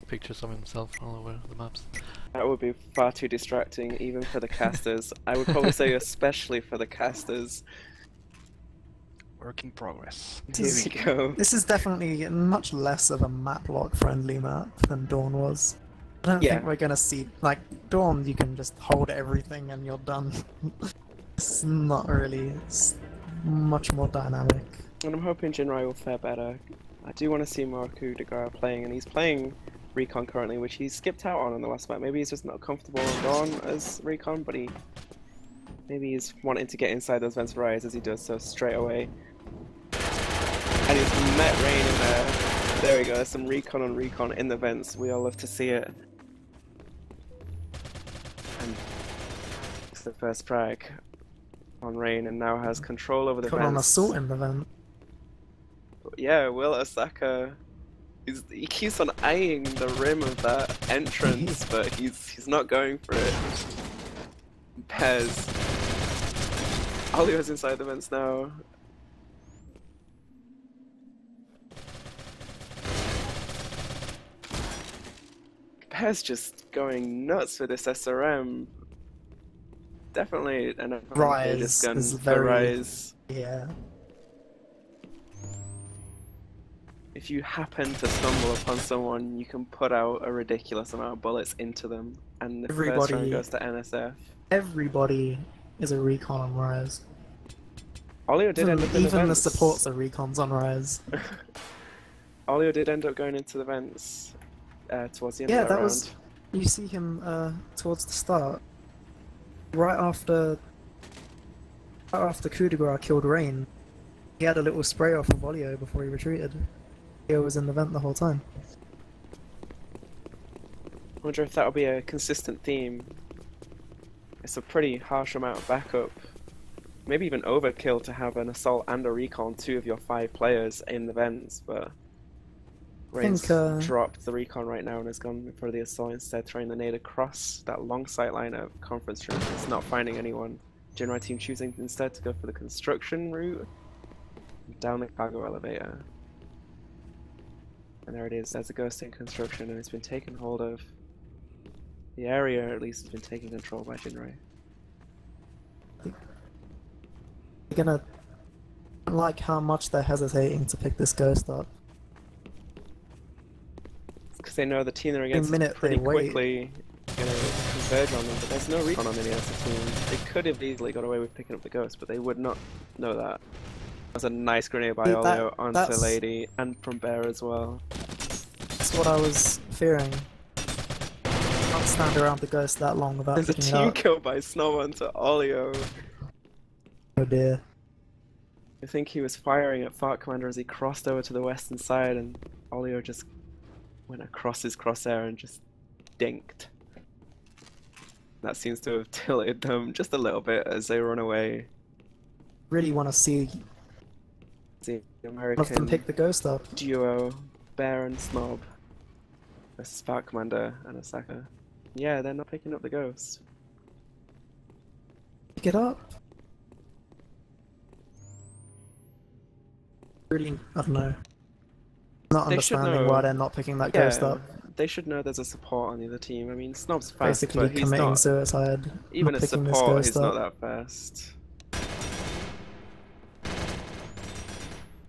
pictures of himself all over the maps. That would be far too distracting, even for the casters. I would probably say especially for the casters. Work in progress. Here we go. This is definitely much less of a map lock friendly map than Dawn was. I don't think we're gonna see, like, Dawn you can just hold everything and you're done. It's not really, it's much more dynamic. And I'm hoping Jinrai will fare better. I do want to see more coup de grace playing, and he's playing Recon currently, which he skipped out on the last map. Maybe he's just not comfortable on Dawn as Recon, but maybe he's wanting to get inside those vents rise as he does so straight away. And he's met Rain in there. There we go, some Recon on Recon in the vents. We all love to see it. And it's the first frag on Rain, and now has control over the Put vents. on assault in the vent. Yeah, Will Osaka, he keeps on eyeing the rim of that entrance, but he's not going for it. Pez. Olio's inside the vents now. Pez just going nuts for this SRM. Definitely an advantageous gun for Rise. Yeah. If you happen to stumble upon someone, you can put out a ridiculous amount of bullets into them, and the first round goes to NSF. Everybody is a recon on Rise. Olio did end up in even the supports are recons on Rise. Olio did end up going into the vents towards the end of that that round. was. You see him towards the start, right after coup de grace killed Rain. He had a little spray off of Olio before he retreated. He was in the vent the whole time. I wonder if that'll be a consistent theme. It's a pretty harsh amount of backup. Maybe even overkill to have an assault and a recon, 2 of your 5 players in the vents, but Rain's dropped the recon right now and has gone for the assault instead, throwing the nade across that long sight line of conference room. It's not finding anyone. Jinrai team choosing instead to go for the construction route down the cargo elevator. And there it is, there's a ghost in construction, and it's been taken hold of. The area, at least, has been taken control by Jinrai. You're gonna like how much they're hesitating to pick this ghost up. Because they know the team they're against is pretty quickly gonna converge on them, but there's no recon on any of the team. They could have easily got away with picking up the ghost, but they would not know that. That was a nice grenade by Olio onto Lady, and from Bear as well. That's what I was fearing. Can't stand around the ghost that long without There's a picking it team up. kill by Snow onto Olio. Oh dear. I think he was firing at Fart Commander as he crossed over to the western side, and Olio just went across his crosshair and just dinked. That seems to have tilted them just a little bit as they run away. Really want to see The one of them American pick the ghost up. duo, Bear and Snob, versus Fart Commander and Osaka. Yeah, they're not picking up the ghost. Pick it up. Really, I don't know. Not understanding why they're not picking that ghost up. They should know there's a support on the other team. I mean, Snob's fast, Basically but he's committing not. suicide. Even not as picking this support, ghost he's up. not that fast.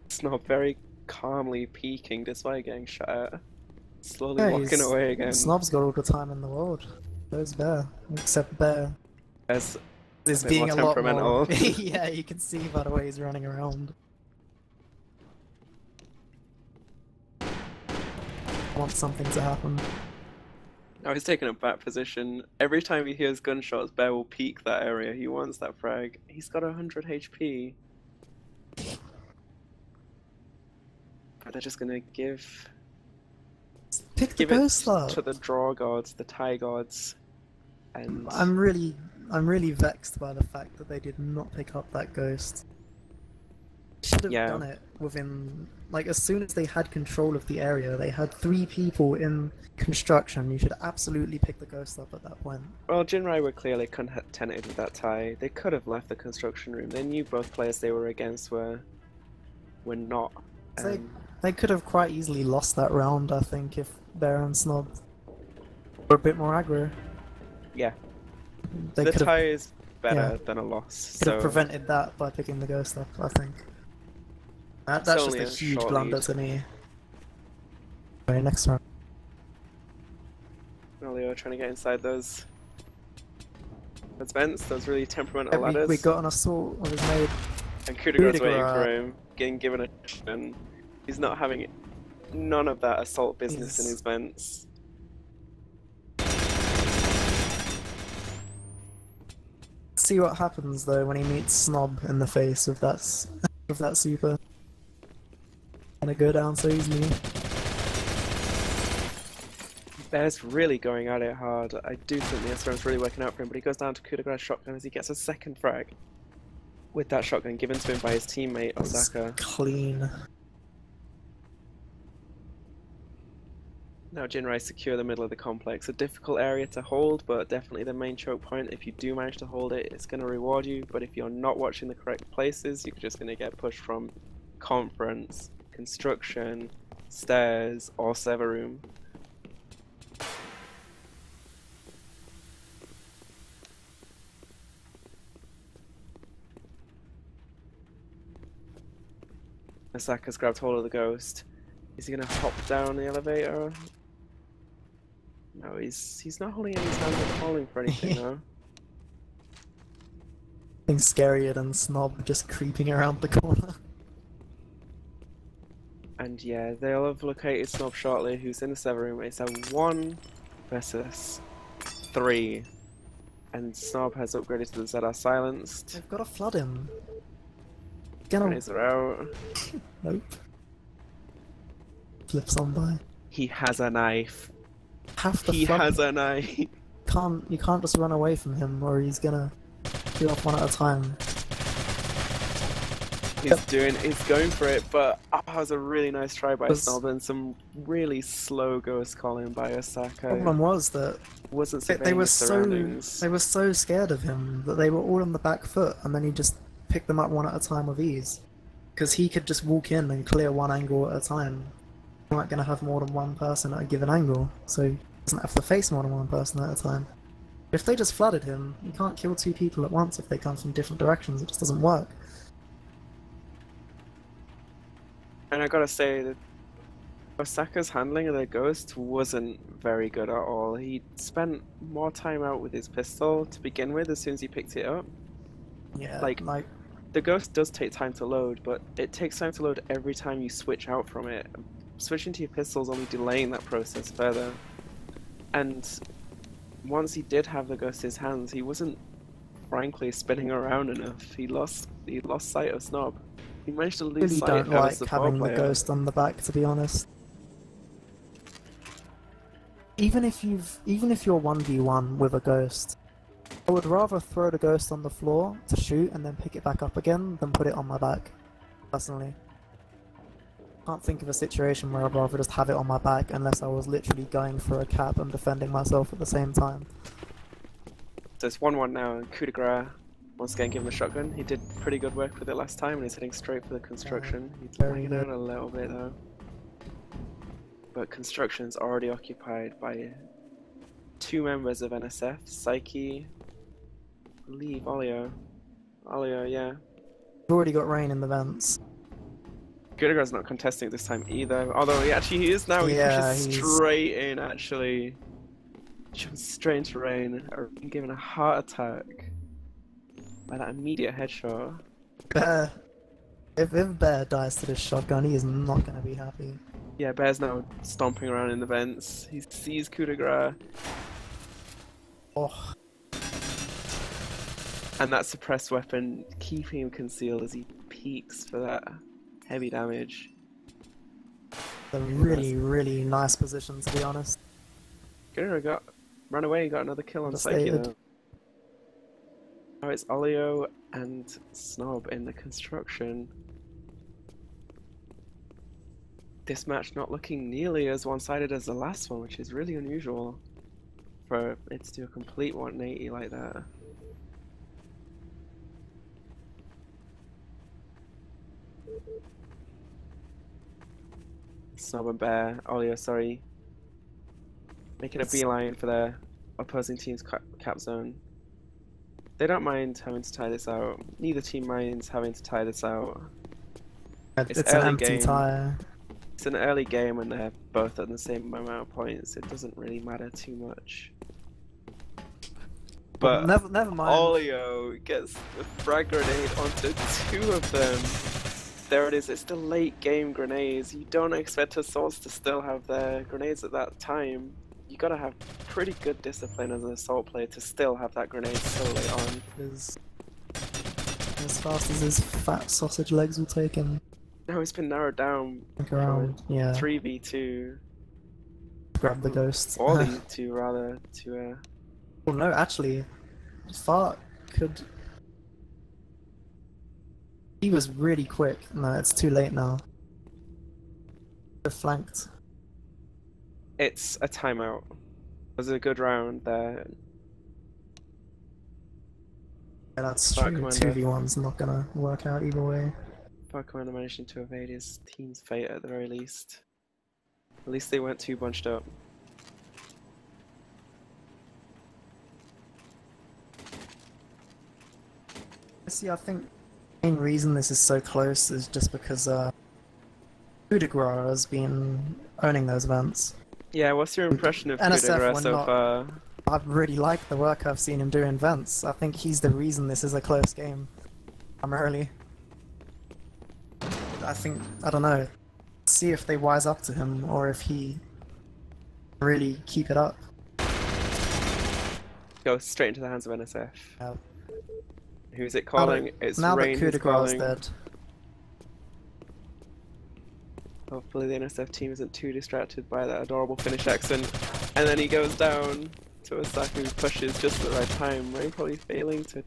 Snob very calmly peeking despite getting shot at. Slowly walking away again. Snob's got all the time in the world. There's Bear. Except Bear As is a bit being more a lot temperamental. more... Yeah, you can see by the way he's running around. Want something to happen. Now he's taking a back position. Every time he hears gunshots, Bear will peek that area. He wants that frag. He's got 100 HP. But they're just gonna give Pick the it ghost up. to the draw gods, the tie gods, and I'm really vexed by the fact that they did not pick up that ghost. Should have done it within, like, as soon as they had control of the area. They had 3 people in construction. You should absolutely pick the ghost up at that point. Well, Jinrai were clearly contented with that tie. They could have left the construction room. They knew both players they were against were not. They could have quite easily lost that round, I think, if Bear and Snob were a bit more aggro. Yeah. They The could have tie is better than a loss. So prevented that by picking the Ghost up, I think. That's just only a a huge short blunder lead. to me. Okay, next round. Leo trying to get inside those vents, those really temperamental Yeah, ladders. we got an assault on his made. And Coup de Grace's Coup de waiting for Grace. him, getting given a and he's not having none of that assault business in He's- his vents. See what happens though when he meets Snob in the face with that super. Gonna go down so easily. Bear's really going at it hard. I do think the SRM's really working out for him, but he goes down to Coup de Grace shotgun as he gets a second frag with that shotgun given to him by his teammate That's Osaka. clean. Now Jinrai secure the middle of the complex. A difficult area to hold, but definitely the main choke point. If you do manage to hold it, it's going to reward you, but if you're not watching the correct places, you're just going to get pushed from conference, construction, stairs, or server room. Osaka's grabbed hold of the ghost. Is he gonna hop down the elevator? No, he's not holding any hands or calling for anything though. Things scarier than Snob just creeping around the corner. And yeah, they'll have located Snob shortly, who's in the server room. It's a 1 versus 3. And Snob has upgraded to the ZR silenced. They've got to flood him. Gonna Grenades are out. nope. Flips on by. He has a knife. Have to He flood has him. a knife. You can't just run away from him or he's gonna kill off one at a time. He's going for it, but that was a really nice try by Was- Snob and some really slow ghost calling by The Osaka. problem was that Wasn't they surveying were his surroundings. they were so scared of him that they were all on the back foot, and then he just picked them up one at a time with ease. Because he could just walk in and clear one angle at a time. You're not going to have more than one person at a given angle, so he doesn't have to face more than one person at a time. If they just flooded him, you can't kill 2 people at once if they come from different directions. It just doesn't work. And I gotta say that Osaka's handling of the ghost wasn't very good at all. He spent more time out with his pistol to begin with as soon as he picked it up. Yeah, Like- The ghost does take time to load, but it takes time to load every time you switch out from it. Switching to your pistol is only delaying that process further. And once he did have the ghost in his hands, he wasn't frankly spinning around enough. He lost sight of Snob. He managed to lose really sight don't of a like support having player. the ghost on the back, to be honest. Even if you're 1v1 with a ghost, I would rather throw the ghost on the floor to shoot and then pick it back up again than put it on my back, personally. Can't think of a situation where I'd rather just have it on my back unless I was literally going for a cap and defending myself at the same time. So it's 1-1 now, and Coup de Grace once again given the shotgun. He did pretty good work with it last time, and he's heading straight for the construction. He's very lagging good. out a little bit though. But construction's already occupied by 2 members of NSF, Psyche, I believe Olio. Olio, yeah. We've already got rain in the vents. Coup de Grace's not contesting this time either, although he is now. He Yeah, pushes he's- straight in actually. Jumps straight into rain, given a heart attack by that immediate headshot. Bear, if Bear dies to this shotgun, he is not going to be happy. Yeah, Bear's now stomping around in the vents. He sees Coup de Grace, Oh, and that suppressed weapon keeping him concealed as he peeks for that heavy damage. a really, really nice position, to be honest. Coup de ran away, got another kill on Just Psyche stated. though. Now it's Olio and Snob in the construction. This match not looking nearly as one-sided as the last one, which is really unusual for it to do a complete 180 like that. Snob and Bear, Olio, sorry, making a beeline for their opposing team's cap zone. They don't mind having to tie this out. Neither team minds having to tie this out. It's an early empty game. tire. It's an early game and they're both at the same amount of points. It doesn't really matter too much. But never mind. Olio gets the frag grenade onto 2 of them. There it is, it's the late game grenades. You don't expect assaults to still have their grenades at that time. You gotta have pretty good discipline as an assault player to still have that grenade so late on. As fast as his fat sausage legs will take him. Now it's been narrowed down Around, yeah. 3v2. Grab the ghost. Or V2 rather, to Well, no, actually, Fart could. He was really quick. No, it's too late now. They're flanked. It's a timeout. It was a good round there. Yeah, that's Fart true. Commander. 2v1's not gonna work out either way. Far Commander managing to evade his team's fate at the very least. At least they weren't too bunched up. See, I think the main reason this is so close is just because Coup de Grace has been owning those events. Yeah, what's your impression of NSF Coup de Grace were so not- far? I've really liked the work I've seen him do in events. I think he's the reason this is a close game, primarily. I don't know, see if they wise up to him or if he really keep it up. Go straight into the hands of NSF. Yeah. Who's it calling? It's now that Rain Coup who's de Grace calling. dead. Hopefully the NSF team isn't too distracted by that adorable Finnish accent. And then he goes down to Osaka, who pushes just at the right time. Rain probably failing to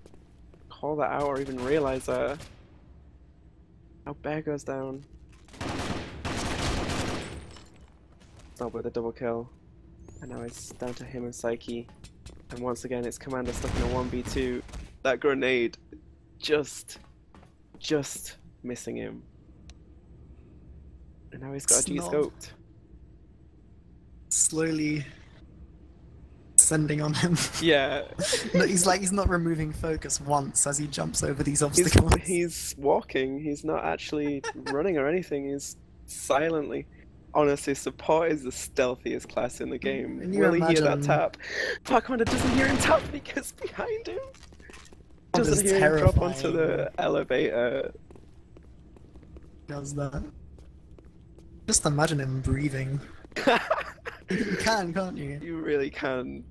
call that out or even realize that. Now Bear goes down. Not with a double kill. And now it's down to him and Psyche. And once again it's Commander stuck in a 1v2. That grenade just missing him. And now he's got a G-scoped. Slowly descending on him. Yeah. No, he's not removing focus once as he jumps over these obstacles. He's walking, he's not actually running or anything, he's silently. Honestly, support is the stealthiest class in the game. Can you Will he hear that imagine- tap? Far Commander doesn't hear him tap and he gets behind him. That Doesn't is hear him drop onto terrifying. the elevator. Does that. Just imagine him breathing. You can, can't you? You really can.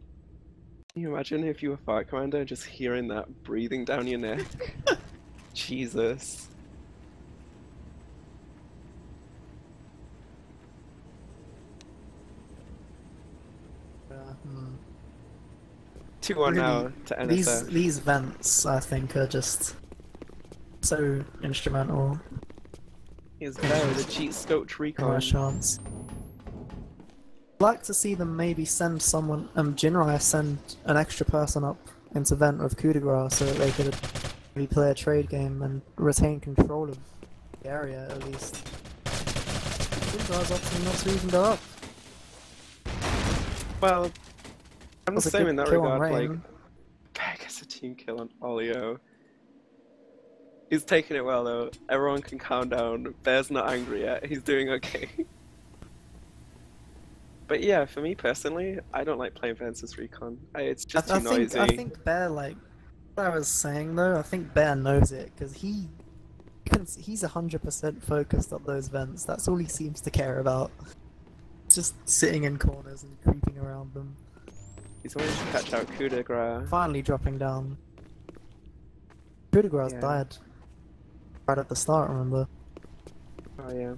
Can you imagine if you were Far Commander and just hearing that breathing down your neck? Jesus. Yeah, 2-1 now Really, to NSF. These vents, I think, are just so instrumental He's there with a cheat scoped in our recon. chance. I'd like to see them maybe send someone, Jinrai send an extra person up into vent with Coup de Grace so that they could maybe play a trade game and retain control of the area at least. Coup de Grace opting not to even go up. Well, I'm the Was a same good in that kill on regard. Like, Rain. Bear gets a team kill on Olio. He's taking it well though. Everyone can calm down. Bear's not angry yet. He's doing okay. But yeah, for me personally, I don't like playing Ventus Recon. It's just too noisy. I think Bear, like, what I was saying though, I think Bear knows it because he's 100% focused on those vents. That's all he seems to care about. Just sitting in corners and creeping around them. He's always to catch out Coup de Grace. Finally dropping down. Coup de Grace Yeah. died right at the start, remember? Oh yeah.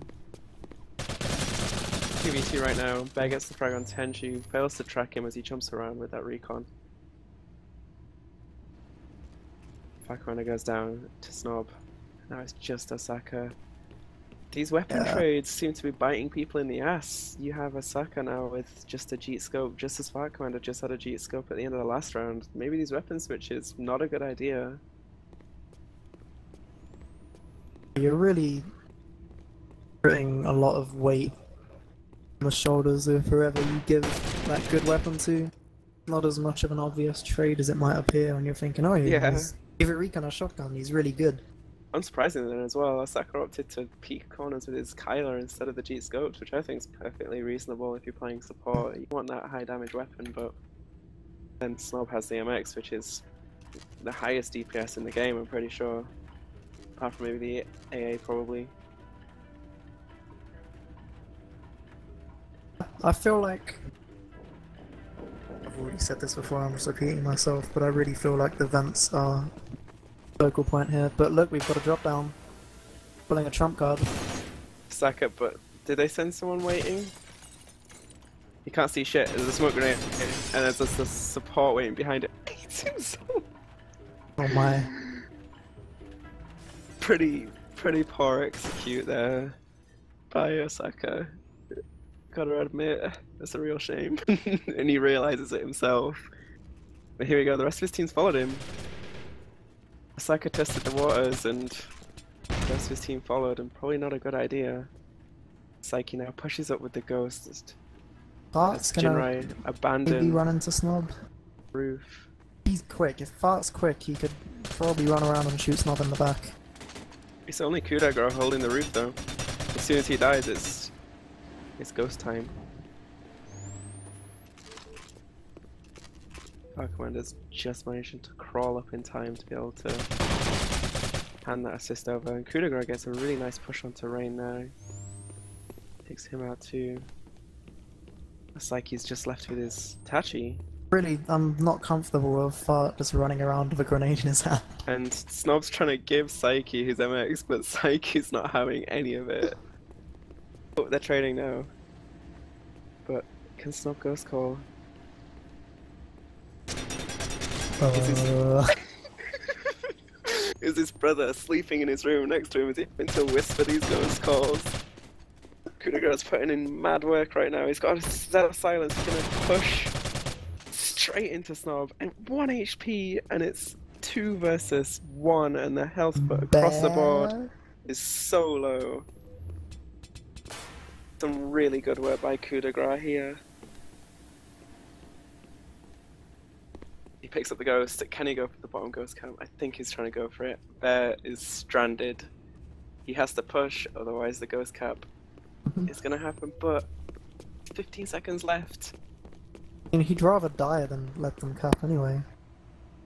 2v2 right now. Bear gets the frag on Tenju, fails to track him as he jumps around with that recon. Fakrana goes down to Snob. Now it's just Osaka. These weapon Yeah. trades seem to be biting people in the ass. You have Osaka now with just a Jeet scope, just as Fire Commander just had a Jeet scope at the end of the last round. Maybe these weapon switches, not a good idea. You're really putting a lot of weight on the shoulders of whoever you give that good weapon too. Not as much of an obvious trade as it might appear when you're thinking, oh, Yeah. give it Recon a shotgun, he's really good. Unsurprisingly then as well, Asaka opted to peek corners with his Kyler instead of the G scopes, which I think is perfectly reasonable if you're playing support. You want that high damage weapon, but then Snob has the MX, which is the highest DPS in the game, I'm pretty sure. Apart from maybe the AA, probably. I feel like I've already said this before, I'm just repeating myself, but I really feel like the vents are focal point here. But look, we've got a drop down. Pulling a trump card. Sack it, but did they send someone waiting? You can't see shit, there's a smoke grenade, and there's just a support waiting behind it. It's himself! Oh my. Pretty poor execute there by Osaka. Gotta admit, that's a real shame. And he realizes it himself. But here we go, the rest of his team's followed him. Osaka tested the waters and the rest of his team followed, and probably not a good idea. Psyche now pushes up with the ghost. Fart's gonna Jinrai maybe abandoned run into Snob. roof. He's quick. If Fart's quick, he could probably run around and shoot Snob in the back. It's only Kudagro holding the roof though. As soon as he dies, it's ghost time. Our commander's just managing to crawl up in time to be able to hand that assist over, and Kudagro gets a really nice push onto Rain now. Takes him out too. Looks like he's just left with his Tachi. Really, I'm not comfortable with Fart just running around with a grenade in his hand. And Snob's trying to give Psyche his MX, but Psyche's not having any of it. Oh, they're trading now. But can Snob Ghost Call? Is his brother sleeping in his room next to him? Is he having to whisper these ghost calls? Kudagro's putting in mad work right now. He's got a set of silence. He's gonna push straight into Snob, and 1 HP, and it's 2 versus 1, and the health across the board is so low. Some really good work by Kudagra here. He picks up the ghost. Can he go for the bottom ghost camp? I think he's trying to go for it. Bear is stranded. He has to push, otherwise the ghost cap is gonna happen, but 15 seconds left. I mean, he'd rather die than let them cap anyway.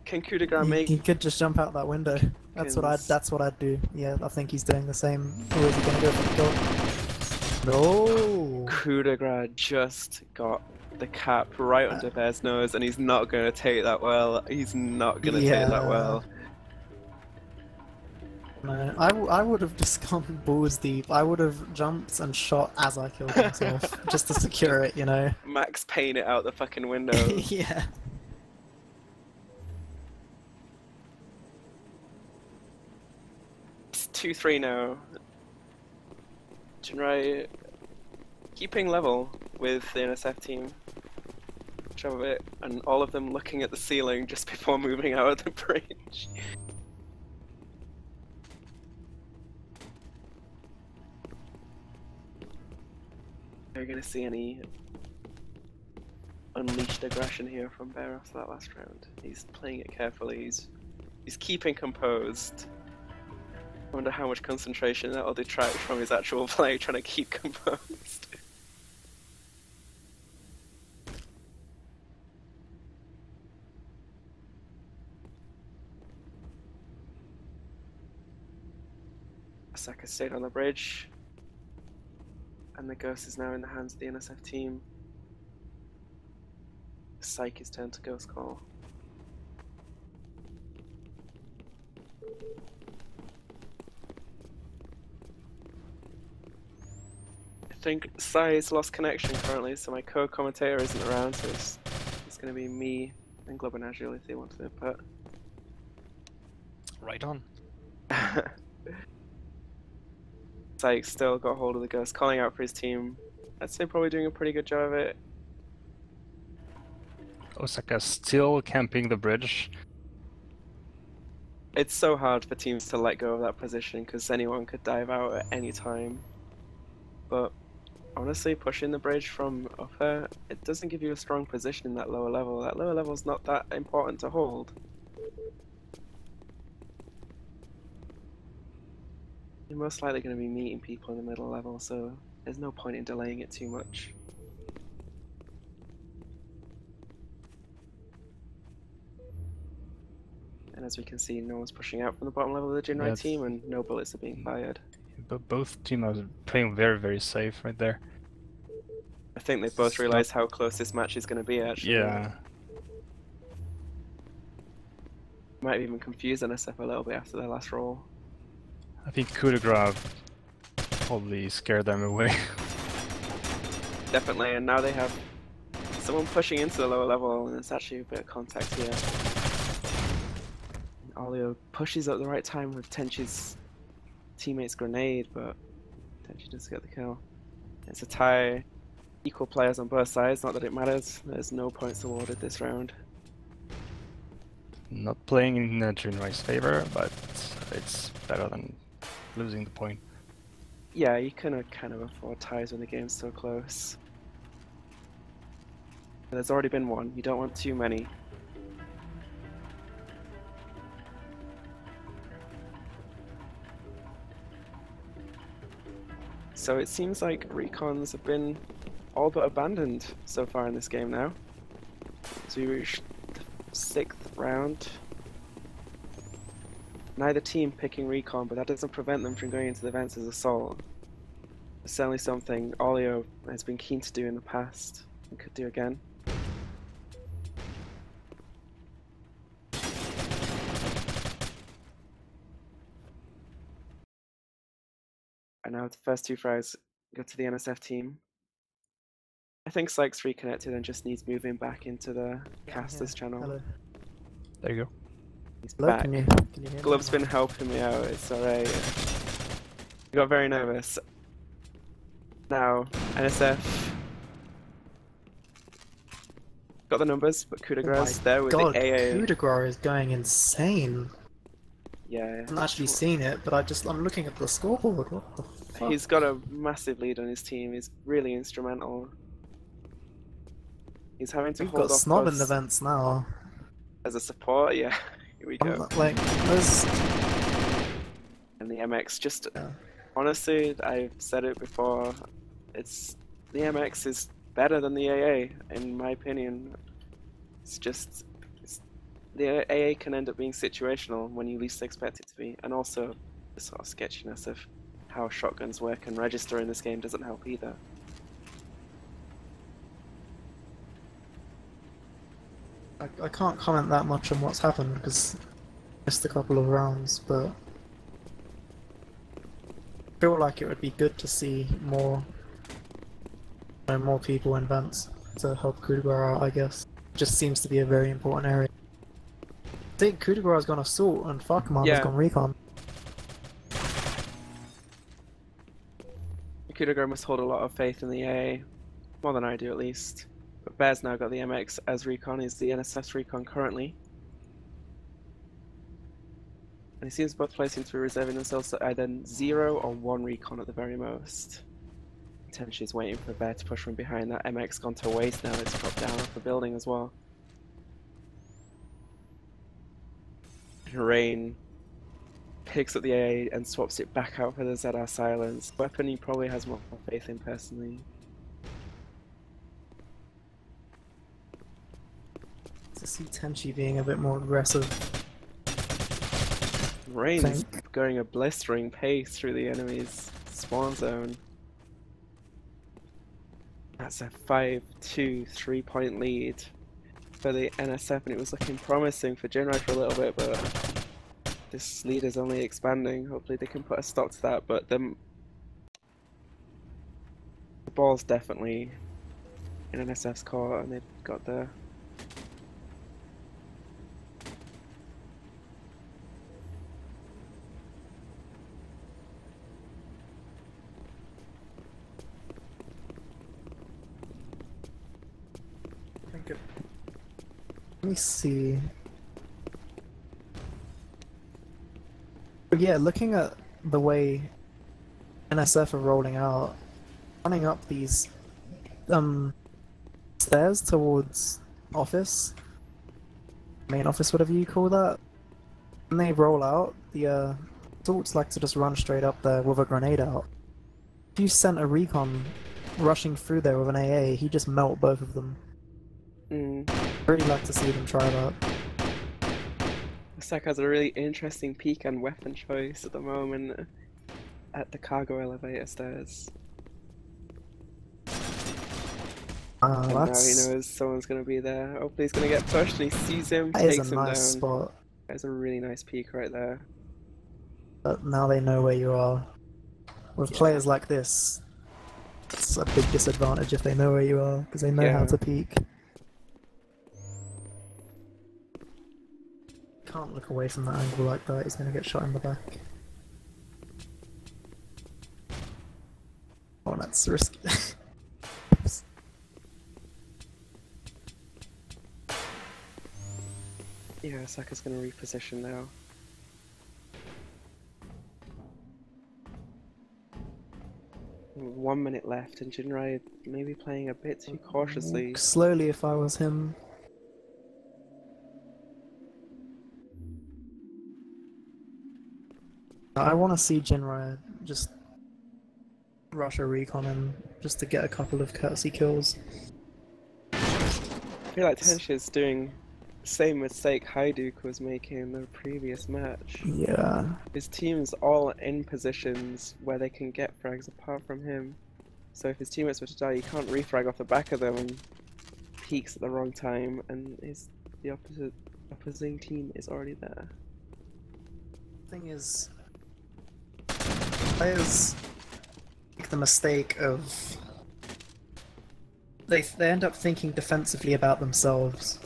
Can Kudagra make... He could just jump out that window. That's what I'd do. Yeah, I think he's doing the same. Or is he gonna go for the kill? No! Kudagra just got the cap right under Bear's nose, and he's not gonna take that well. He's not gonna take that well. No, I would have just gone balls deep. I would have jumped and shot as I killed myself, just to secure it, you know. Max Payne it out the fucking window. Yeah. It's 2-3 now. Jinrai keeping level with the NSF team. Show it, and all of them looking at the ceiling just before moving out of the bridge. Are you going to see any unleashed aggression here from Bear after that last round? He's playing it carefully, he's keeping composed. I wonder how much concentration that'll detract from his actual play, trying to keep composed. Asaka stayed on the bridge. And the ghost is now in the hands of the NSF team. Psyche is turned to ghost call. I think Sai's lost connection currently, so my co-commentator isn't around, so it's going to be me and Globinagil if they want to input. Right on. Psyche still got hold of the ghost, calling out for his team. I'd say probably doing a pretty good job of it. Osaka still camping the bridge. It's so hard for teams to let go of that position because anyone could dive out at any time. But Honestly, pushing the bridge from upper, it doesn't give you a strong position in that lower level. That lower level is not that important to hold. You're most likely going to be meeting people in the middle level, so there's no point in delaying it too much. And as we can see, no one's pushing out from the bottom level of the Jinrai team, and no bullets are being fired. But both teams are playing very, very safe right there. I think they both realize how close this match is going to be, actually. Yeah. Might even confuse NSF a little bit after their last roll. I think coup de grace probably scared them away. Definitely, and now they have someone pushing into the lower level, and there's actually a bit of contact here. Olio pushes at the right time with Tenchi's teammate's grenade, but Tenchi does get the kill. It's a tie. Equal players on both sides, not that it matters. There's no points awarded this round. Not playing in Jinrai's favor, but it's better than losing the point. Yeah, you can kind of afford ties when the game's so close. There's already been one. You don't want too many. So it seems like recons have been all but abandoned so far in this game now. So we reached the 6th round. Neither team picking recon, but that doesn't prevent them from going into the events as assault. It's certainly something Olio has been keen to do in the past and could do again. And now the first 2 frags go to the NSF team. I think Sykes reconnected and just needs moving back into the casters channel. Hello. There you go. He's Hello, back. can you hear me? Glove's been helping me out, it's alright. I got very nervous. Now, NSF got the numbers, but coup de grace there with God, the AA. coup de grace is going insane. Yeah, I haven't actually seen it, but I'm looking at the scoreboard. What the fuck? he's got a massive lead on his team. He's really instrumental. He's having to We've hold got off Snob in the both vents now. as a support. Yeah, here we go. Like, there's... And the MX just Yeah. honestly, I've said it before. It's the MX is better than the AA in my opinion. It's just the AA can end up being situational when you least expect it to be, and also the sort of sketchiness of how shotguns work and register in this game doesn't help either. I can't comment that much on what's happened because I missed a couple of rounds, but I feel like it would be good to see more people in vents to help coup de grace out, I guess. It just seems to be a very important area. I think coup de grace has gone assault and Farkaman has gone recon. Coup de grace must hold a lot of faith in the AA, more than I do at least. But Bear's now got the MX as recon, is the NSF's recon currently. And it seems both players seem to be reserving themselves to either 0 or 1 recon at the very most. Tenchi's waiting for Bear to push from behind. That MX gone to waste now, it's dropped down off the building as well. Rain picks up the AA and swaps it back out for the ZR Silence. Weapon he probably has more faith in personally. To see Tenchi being a bit more aggressive. Rain's going a blistering pace through the enemy's spawn zone. That's a 5-2 3-point lead for the NSF, and it was looking promising for Jinrai for a little bit, but this lead is only expanding. Hopefully they can put a stop to that, but the ball's definitely in NSF's court, and they've got the Let me see. But yeah, looking at the way NSF are rolling out, running up these stairs towards office, main office, whatever you call that. When they roll out, the assaults like to just run straight up there with a grenade out. If you sent a recon rushing through there with an AA, he'd just melt both of them. Really like to see them try that. Osaka has a really interesting peak on weapon choice at the moment at the cargo elevator stairs. And now he knows someone's going to be there. Hopefully he's going to get pushed and he sees him, takes him down. That is a nice spot. That's a really nice peak right there. But now they know where you are. With players like this, it's a big disadvantage if they know where you are, because they know how to peek. Can't look away from that angle like that, he's going to get shot in the back. Oh, that's risky. Yeah, Saka's going to reposition now. One minute left, and Jinrai maybe playing a bit too cautiously. Slowly, if I was him. I want to see Jinrai just rush a recon in just to get a couple of courtesy kills. I feel like Tenshi's doing the same mistake Haiduk was making in the previous match. Yeah. His team's all in positions where they can get frags apart from him. So if his teammates were to die, he can't refrag off the back of them and peeks at the wrong time, and the opposing team is already there. Thing is, players make the mistake of they end up thinking defensively about themselves,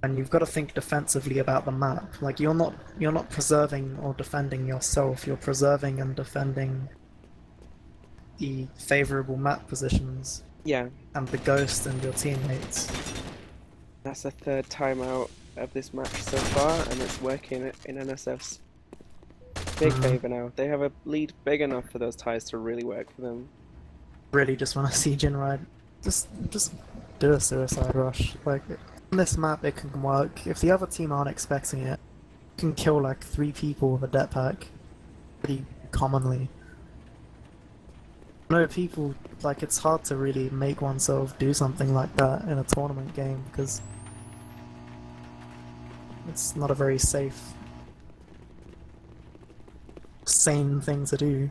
and you've got to think defensively about the map. Like you're not preserving or defending yourself. You're preserving and defending the favorable map positions. Yeah. And the ghost and your teammates. That's the third timeout of this match so far, and it's working in NSF's big favor now. They have a lead big enough for those ties to really work for them. Really just want to see Jinrai just do a suicide rush. Like, on this map it can work. If the other team aren't expecting it, you can kill like 3 people with a jetpack pretty commonly. No, people, like, it's hard to really make oneself do something like that in a tournament game because it's not a very safe, sane thing to do.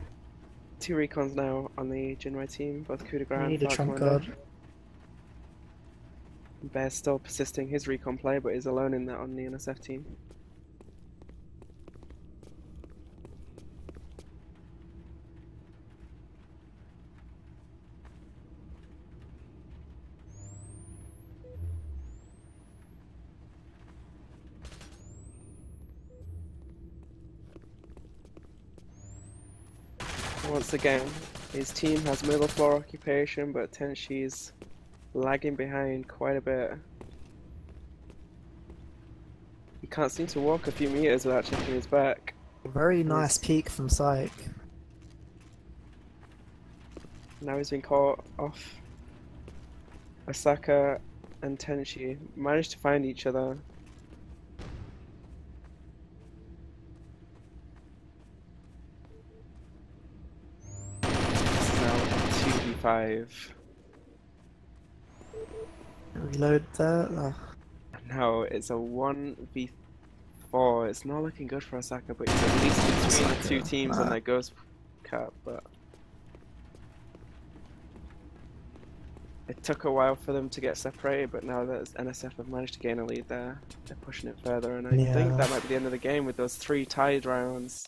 2 recons now on the Jinrai team, both coup de grace and need a trump card. Bear's still persisting his recon play, but is alone in that on the NSF team. Once again, his team has middle floor occupation, but Tenshi's lagging behind quite a bit. He can't seem to walk a few meters without checking his back. Very nice peek from Psych. Now he's been caught off. Osaka and Tenshi managed to find each other. This is now a 2v5. Reload that. No, it's a 1v4. It's not looking good for Osaka, but he's at least between the 2 teams on their Ghost Cup. But it took a while for them to get separated, but now that NSF have managed to gain a lead there, they're pushing it further, and I think that might be the end of the game with those 3 tied rounds.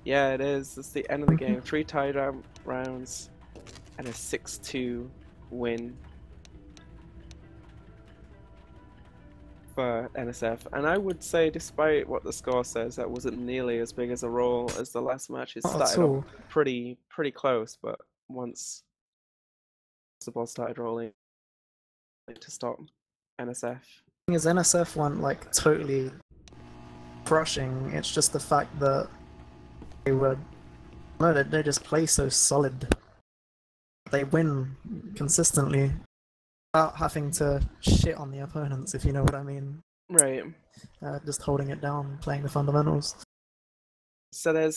Yeah, it is. It's the end of the game. 3 tied rounds and a 6-2 win for NSF. And I would say, despite what the score says, that wasn't nearly as big as a roll as the last match. It started off pretty close, but once the ball started rolling to stop NSF. The thing is, NSF weren't like totally crushing. It's just the fact that they just play so solid. they win consistently without having to shit on the opponents, if you know what I mean. Right. Just holding it down, playing the fundamentals. So that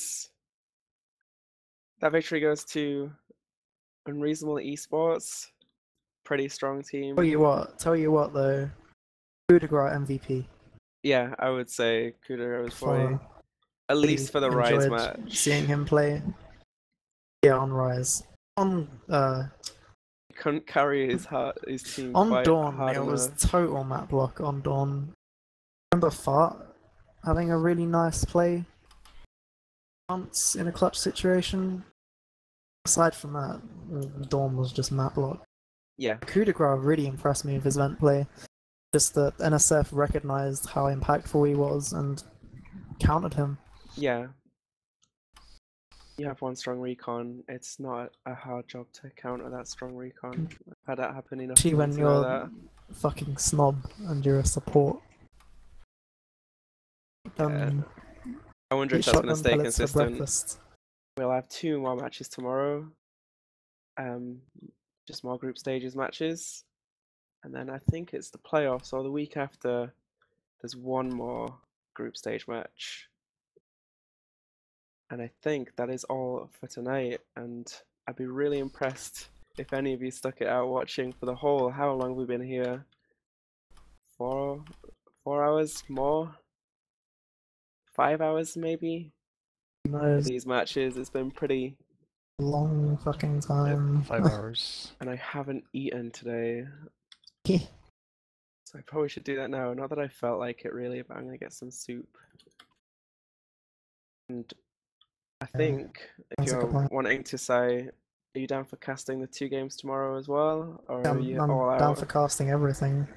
victory goes to Unreasonable Esports. Pretty strong team. Tell you what though, coup de grace MVP. Yeah, I would say Kudera was probably, For at really least for the Rise enjoyed match. seeing him play. Yeah, on Rise. On Couldn't carry his team on quite Dawn, hard it was enough. total map block on Dawn. Remember Fart having a really nice play once in a clutch situation. Aside from that, Dawn was just map block. Yeah, Coup de grace really impressed me with his vent play. Just that NSF recognized how impactful he was and countered him. yeah. You have one strong recon. It's not a hard job to counter that strong recon. I've had that happen enough Especially times when to know you're that. fucking snob and you're a support. Yeah. I wonder if Eat that's going to shotgun stay pellets for consistent. breakfast. We'll have 2 more matches tomorrow. Just more group stages matches. And then I think it's the playoffs, or the week after, there's one more group stage match. And I think that is all for tonight. And I'd be really impressed if any of you stuck it out watching for the whole. How long have we been here? 4 hours more? 5 hours maybe? Who For knows? these matches, it's been pretty. Long fucking time. 5 hours. And I haven't eaten today. Yeah. So I probably should do that now. Not that I felt like it really, but I'm gonna get some soup. And I think if sounds like a you're plan. wanting to say, are you down for casting the 2 games tomorrow as well, or are you I'm all down out? for casting everything.